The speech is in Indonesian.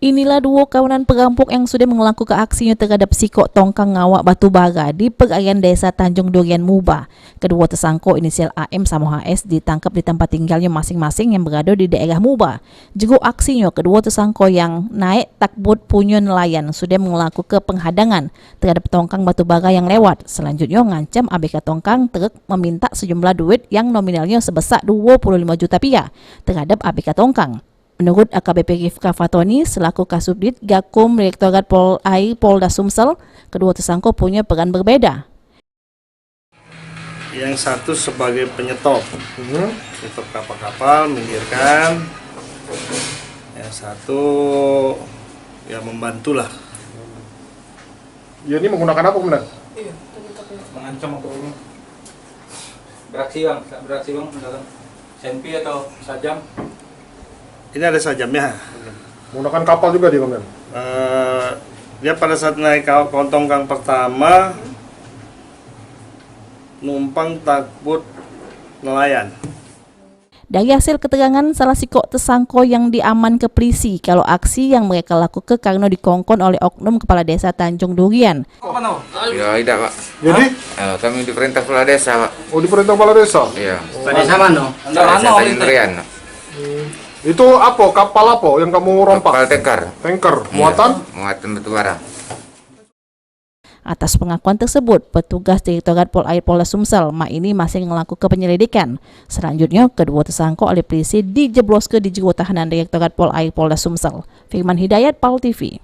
Inilah duo kawanan perampok yang sudah melakukan aksinya terhadap Sikok Tongkang Ngawak Batubara di perairan desa Tanjung Durian Muba. Kedua tersangka inisial AM sama HS ditangkap di tempat tinggalnya masing-masing yang berada di daerah Muba. Juga aksinya kedua tersangka yang naik takbut punya nelayan sudah melakukan penghadangan terhadap tongkang batubara yang lewat. Selanjutnya ngancam ABK tongkang truk meminta sejumlah duit yang nominalnya sebesar 25 juta rupiah terhadap ABK tongkang. Menurut AKBP Rifka Fatoni selaku Kasubdit Gakum Direktorat Pol-Air Polda Sumsel, kedua tersangka punya peran berbeda. Yang satu sebagai penyetop, penyetop kapal-kapal, minggirkan. Yang satu ya membantulah. Ya, ini menggunakan apa kemudian? Iya, mengancam atau ini. Beraksi bang, misalkan senpi atau sajam. Ini ada sajamnya. Menggunakan kapal juga dia kemudian? Dia pada saat naik tongkang pertama numpang takbut nelayan. Dari hasil keterangan salah sikok tersangka yang diaman ke polisi kalau aksi yang mereka lakukan karena dikongkon oleh oknum kepala desa Tanjung Durian. Ya tidak pak. Jadi? Kami diperintah kepala desa pak. Oh, diperintah kepala desa? Iya. Desa mana? Desa Tanjung Durian. Itu apa? Kapal apa yang kamu rompak? Kapal tanker. Tanker? Muatan? Iya, muatan batubara. Atas pengakuan tersebut, petugas Direktorat Pol-Air Polda Sumsel ini masih melakukan penyelidikan. Selanjutnya, kedua tersangka oleh polisi dijebloskan di jero tahanan Direktorat Pol-Air Polda Sumsel. Firman Hidayat, PAL TV.